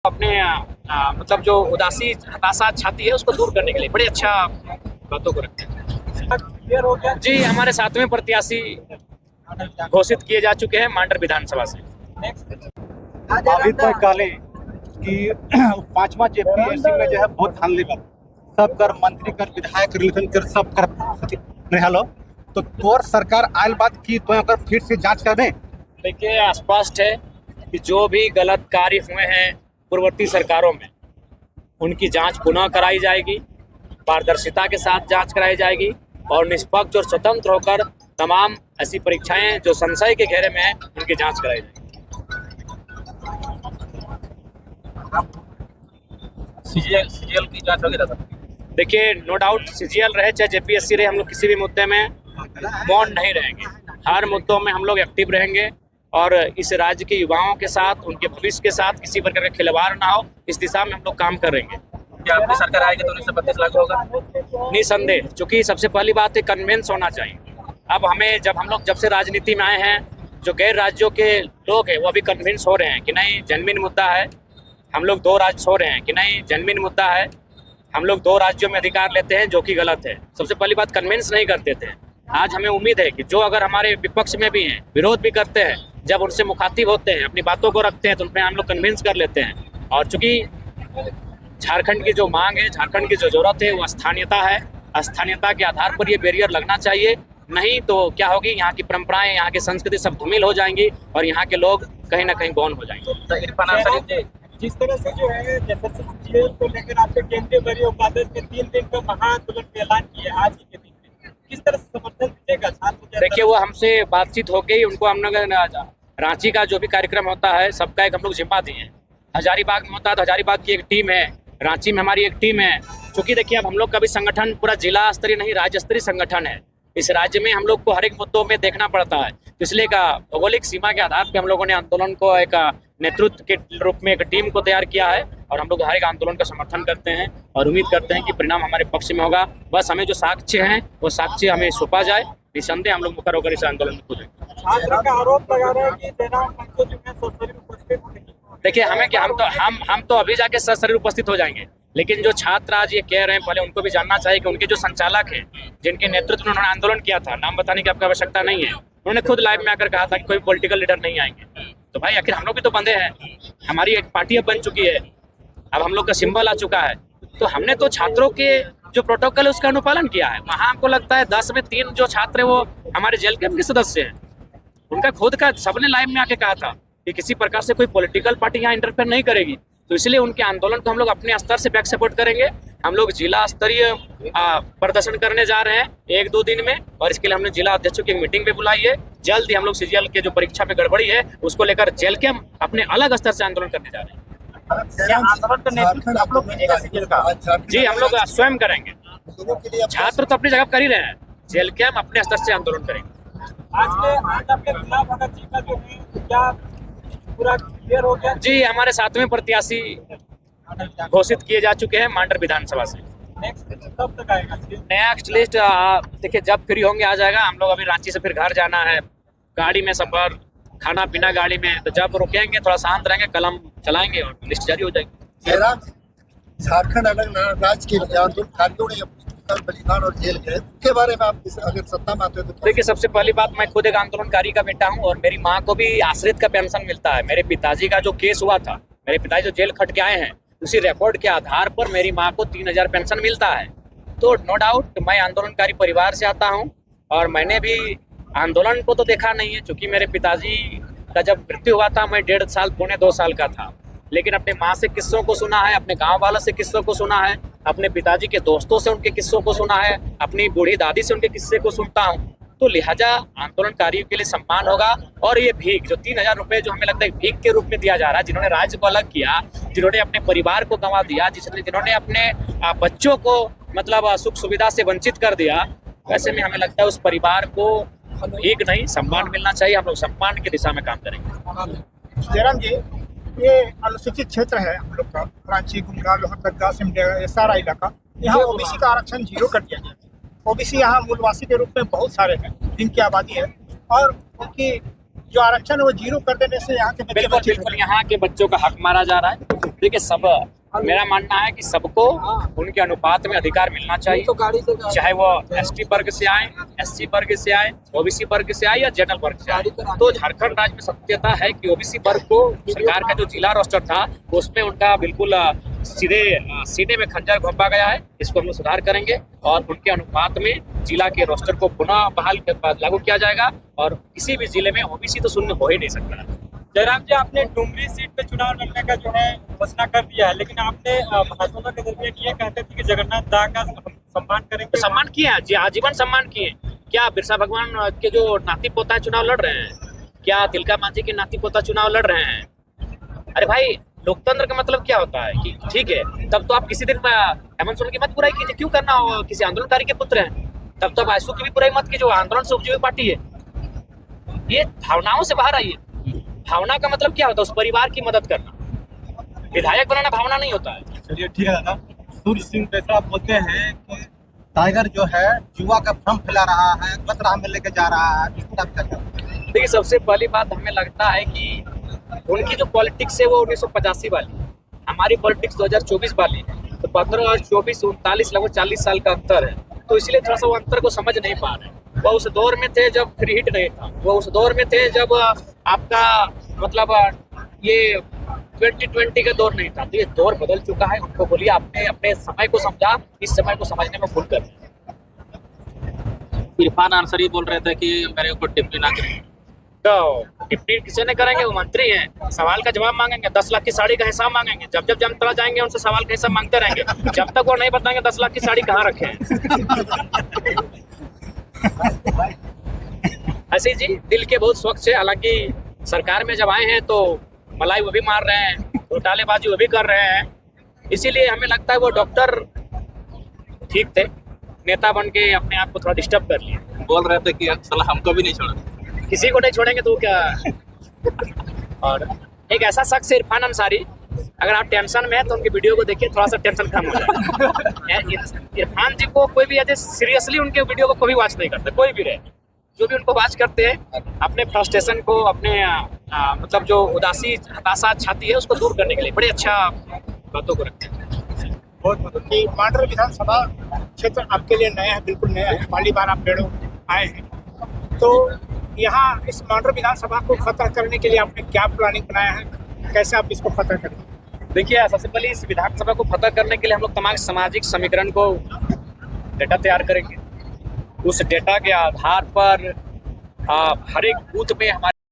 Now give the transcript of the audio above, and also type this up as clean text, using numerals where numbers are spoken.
अपने मतलब जो उदासी हताशा छाती है उसको दूर करने के लिए बड़े अच्छा बातों को रखते हैं। जी, हमारे 7वें प्रत्याशी घोषित किए जा चुके हैं मांडर विधानसभा से। अभी तक काले कि 5वां जेपीएससी में जो है बहुत धांधली सब कर मंत्री कर विधायक रिलेशन कर सब कर हेलो तो तोर सरकार आयल बात की तो अगर फिर से जांच कर दें। देखिए, स्पष्ट है कि जो भी गलत कार्य हुए हैं पूर्ववर्ती सरकारों में उनकी जांच पुनः कराई जाएगी, पारदर्शिता के साथ जांच कराई जाएगी और निष्पक्ष और स्वतंत्र होकर तमाम ऐसी परीक्षाएं जो संशय के घेरे में है उनकी जांच कराई जाएगी। सीजीएल की जांच होगी दादा? देखिए, नो डाउट सीजीएल रहे चाहे जेपीएससी रहे, हम लोग किसी भी मुद्दे में मौन नहीं रहेंगे। हर मुद्दों में हम लोग एक्टिव रहेंगे और इस राज्य के युवाओं के साथ, उनके भविष्य के साथ किसी प्रकार का खिलवाड़ ना हो, इस दिशा में हम लोग काम करेंगे। क्या आपकी सरकार आएगी तो 1932 लागू होगा? निसंदेह, चूंकि सबसे पहली बात है कन्विंस होना चाहिए। अब हमें जब से राजनीति में आए हैं, जो गैर राज्यों के लोग हैं वो अभी कन्विंस हो रहे हैं कि नहीं जेन्युइन मुद्दा है, हम लोग 2 राज्य हो रहे हैं कि नहीं जेन्युइन मुद्दा है, हम लोग 2 राज्यों में अधिकार लेते हैं जो कि गलत है। सबसे पहली बात कन्विंस नहीं करते थे। आज हमें उम्मीद है कि जो अगर हमारे विपक्ष में भी हैं, विरोध भी करते हैं, जब उनसे मुखातिब होते हैं, अपनी बातों को रखते हैं तो उनमें हम लोग कन्विंस कर लेते हैं। और चूंकि झारखंड की जो मांग है, झारखंड की जो जरूरत है वो स्थानीयता है। स्थानीयता के आधार पर ये बैरियर लगना चाहिए, नहीं तो क्या होगी, यहाँ की परंपराएं, यहाँ की संस्कृति सब धूमिल हो जाएंगी और यहाँ के लोग कहीं ना कहीं गौन हो जाएंगे। तो इरफान अंसारी जिस तरह से जो है जेल को लेकर आपके केंद्रीय मंत्री उपाध्यक्ष ने 3 दिन का महाआंदोलन का ऐलान किया आज ही के दिन में, किस तरह से समर्थन मिलेगा छात्र? देखिए, वो हमसे बातचीत हो गई, उनको हम लोग रांची का जो भी कार्यक्रम होता है सबका एक हम लोग जिम्मा दिए। हजारीबाग में होता है तो हजारीबाग की एक टीम है, रांची में हमारी एक टीम है। क्योंकि देखिए, अब हम लोग का भी संगठन पूरा जिला स्तरीय नहीं, राज्य स्तरीय संगठन है। इस राज्य में हम लोग को हर एक मुद्दों में देखना पड़ता है, इसलिए का भौगोलिक सीमा के आधार पर हम लोगों ने आंदोलन को एक नेतृत्व के रूप में एक टीम को तैयार किया है और हम लोग हर एक आंदोलन का समर्थन करते हैं और उम्मीद करते हैं कि परिणाम हमारे पक्ष में होगा। बस हमें जो साक्ष्य हैं वो साक्ष्य हमें सौंपा जाए, निसंदेह हम लोग मुकर होकर इस आंदोलन में कूदेंगे। छात्रों का आरोप लगा रहे हैं कि जयराम ठाकुर जो है सशरीर उपस्थित नहीं। देखिए, हमें क्या, हम तो अभी जाके सशरीर उपस्थित हो जाएंगे, लेकिन जो छात्र आज ये कह रहे हैं पहले उनको भी जानना चाहिए कि उनके जो संचालक हैं, जिनके नेतृत्व में उन्होंने आंदोलन किया था, नाम बताने की आपको आवश्यकता नहीं है, उन्होंने खुद लाइव में आकर कहा था कि कोई पॉलिटिकल लीडर नहीं आएंगे। तो भाई आखिर हम लोग भी तो बंधे हैं, हमारी एक पार्टी अब बन चुकी है, अब हम लोग का सिंबल आ चुका है, तो हमने तो छात्रों के जो प्रोटोकॉल है उसका अनुपालन किया है। वहाँ हमको लगता है 10 में 3 जो छात्र है वो हमारे जेल कैंप के सदस्य हैं। उनका खुद का सबने लाइव में आके कहा था कि किसी प्रकार से कोई पॉलिटिकल पार्टी यहाँ इंटरफेयर नहीं करेगी। तो इसलिए उनके आंदोलन को हम लोग अपने स्तर से बैक सपोर्ट करेंगे। हम लोग जिला स्तरीय प्रदर्शन करने जा रहे हैं 1-2 दिन में और इसके लिए हमने जिला अध्यक्षों की मीटिंग भी बुलाई है। जल्द ही हम लोग सीजीएल के जो परीक्षा में गड़बड़ी है उसको लेकर जेल के अपने अलग स्तर से आंदोलन करने जा रहे हैं। आंदोलन का नेतृत्व आप लोग कीजिएगा सीजीएल का? जी, हम लोग स्वयं करेंगे। छात्र तो अपनी जगह कर ही रहे हैं, जेल के हम अपने स्तर से आंदोलन करेंगे। आज आपके गुलाब भगत जी का जो है क्या पूरा क्लियर हो गया? जी, हमारे 7वें प्रत्याशी घोषित किए जा चुके हैं मांडर विधानसभा से। नेक्स्ट कब तक आएगा? नेक्स्ट लिस्ट देखिए जब फ्री होंगे आ जाएगा। हम लोग अभी रांची से फिर घर जाना है, गाड़ी में सफर, खाना पीना गाड़ी में, तो जब रुकेंगे थोड़ा शांत रहेंगे, कलम चलाएंगे और लिस्ट जारी हो जाएगी। जयराम झारखंड अलग राज्य के आंदोलनकारियों ने बलिदान और जेल गए, उसके बारे में आप अगर सत्ता में आते हो तो? देखिए, सबसे पहली बात, मैं खुद एक आंदोलनकारी का बेटा हूँ और मेरी माँ को भी आश्रित का पेंशन मिलता है। मेरे पिताजी का जो केस हुआ था, मेरे पिताजी जो जेल खट के आए हैं, उसी रिकॉर्ड के आधार पर मेरी माँ को 3000 पेंशन मिलता है। तो नो डाउट मैं आंदोलनकारी परिवार से आता हूँ और मैंने भी आंदोलन को तो देखा नहीं है, चूंकि मेरे पिताजी का जब मृत्यु हुआ था मैं 1.5 साल, 2 साल का था। लेकिन अपने माँ से किस्सों को सुना है, अपने गांव वालों से किस्सों को सुना है, अपने पिताजी के दोस्तों से उनके किस्सों को सुना है, अपनी बूढ़ी दादी से उनके किस्से को सुनता हूँ। तो लिहाजा आंदोलनकारियों के लिए सम्मान होगा। और ये भीख जो 3000 रुपये जो हमें लगता है भीख के रूप में दिया जा रहा है, जिन्होंने राज्य को अलग किया, जिन्होंने अपने परिवार को गंवा दिया, जिन्होंने अपने बच्चों को मतलब सुख सुविधा से वंचित कर दिया, वैसे में हमें लगता है उस परिवार को भीख नहीं सम्मान मिलना चाहिए। हम लोग सम्मान की दिशा में काम करेंगे। जयराम जी, ये अनुसूचित क्षेत्र है हम लोग का, रांची, गुमला, लोहरदगा, सिमडेगा, ये सारा इलाका, यहाँ ओबीसी का आरक्षण 0 कर दिया गया। ओबीसी यहाँ मूलवासी के रूप में बहुत सारे हैं जिनकी आबादी है और उनकी जो आरक्षण है वो 0 कर देने से यहाँ के बिल्कुल यहाँ के बच्चों का हक मारा जा रहा है। देखिए सब, मेरा मानना है कि सबको उनके अनुपात में अधिकार मिलना चाहिए, चाहे वो एसटी वर्ग से आए, एससी वर्ग से आए, ओबीसी वर्ग से आए या जनरल वर्ग से आए। तो झारखंड राज्य में सत्यता है कि ओबीसी वर्ग को सरकार का जो जिला रोस्टर था उसमें उनका बिल्कुल सीधे सीने में खंजर घोंपा गया है। इसको हम लोग सुधार करेंगे और उनके अनुपात में जिला के रोस्टर को पुनः बहाल के बाद लागू किया जाएगा और किसी भी जिले में ओबीसी तो शून्य हो ही नहीं सकता। जयराम जी, आपने डुमरी सीट पे चुनाव लड़ने का जो है घोषणा कर दिया है, लेकिन आपने भाषणों के दरमियान ये कहते थे कि जगन्नाथ दाह का सम्मान करेंगे। सम्मान किए हैं जी, आजीवन सम्मान किए। क्या बिरसा भगवान के जो नाती पोता चुनाव लड़ रहे हैं, क्या तिलका मांझी के नाती पोता चुनाव लड़ रहे हैं? अरे भाई, लोकतंत्र का मतलब क्या होता है कि ठीक है, तब तो आप किसी दिन हेमंत सोरेन की मत बुराई कीजिए, क्यों करना हो? किसी आंदोलनकारी के पुत्र हैं, तब तो आयसू की भी बुराई मत कीजिए, वो आंदोलन से उपजीवी पार्टी है। ये भावनाओं से बाहर आइए। भावना का मतलब क्या होता है? उस परिवार की मदद करना। विधायक बनाना भावना नहीं होता है। चलिए ठीक है दादा। सूर्य सिंह पेशरा बोलते हैं कि टाइगर जो है युवा का भ्रम फैला रहा है, गलत राह में लेके जा रहा है, इस तरह का। देखिए, सबसे पहली बात हमें लगता है कि उनकी जो पॉलिटिक्स है वो 1985 वाली है, हमारी पॉलिटिक्स 2024 वाली है। तो 15 और 24, 39 लगभग 40 साल का अंतर है। तो इसलिए थोड़ा सा वो अंतर को समझ नहीं पा रहे हैं। वो उस दौर में थे जब फ्री हिट नहीं था, वो उस दौर में थे जब आपका मतलब ये 2020 का दौर नहीं था। तो ये दौर बदल चुका है। उनको बोलिए आपने अपने समय को समझा, इस समय को समझने में भूल कर। इरफान अंसारी बोल रहे थे कि मेरे ऊपर टिप्पणी ना करें। तो टिप्पणी किसी ने करेंगे? वो मंत्री हैं, सवाल का जवाब मांगेंगे, 10 लाख की साड़ी का हिसाब मांगेंगे। जब जब जनता जाएंगे उनसे सवाल का हिसाब मांगते रहेंगे, जब तक वो नहीं बताएंगे 10 लाख की साड़ी कहाँ रखे हैं। ऐसे जी, दिल के बहुत स्वच्छ है। हालांकि सरकार में जब आए हैं तो मलाई वो भी मार रहे हैं, घोटालेबाजी वो भी कर रहे हैं। इसीलिए हमें लगता है वो डॉक्टर ठीक थे, नेता बन के अपने आप को थोड़ा डिस्टर्ब कर लिए। बोल रहे थे कि साला हमको भी नहीं छोड़ा। किसी को नहीं छोड़ेंगे तो क्या। और एक ऐसा शख्स है इरफान अंसारी, अगर आप टेंशन में है तो उनकी वीडियो को देखिए, थोड़ा सा टेंशन कम हो जाएगा। इरफान जी को कोई भी ऐसे सीरियसली उनके वीडियो को कभी वॉच नहीं करते, कोई भी रहे। जो भी उनको वॉच करते हैं अपने फ्रस्ट्रेशन को, अपने मतलब जो उदासी हताशा छाती है उसको दूर करने के लिए बड़े अच्छा बातों को रखते हैं। बहुत कि मांडर विधानसभा क्षेत्र आपके लिए नया है, बिल्कुल नया है। पहली बार आप बेड़ो आए हैं, तो यहाँ इस मांडर विधानसभा को फतह करने के लिए आपने क्या प्लानिंग बनाया है? कैसे आप इसको फतह करेंगे? देखिए, सबसे पहले इस विधानसभा को फतह करने के लिए हम लोग तमाम सामाजिक समीकरण को डेटा तैयार करेंगे। उस डेटा के आधार पर हर एक बूथ में हमारे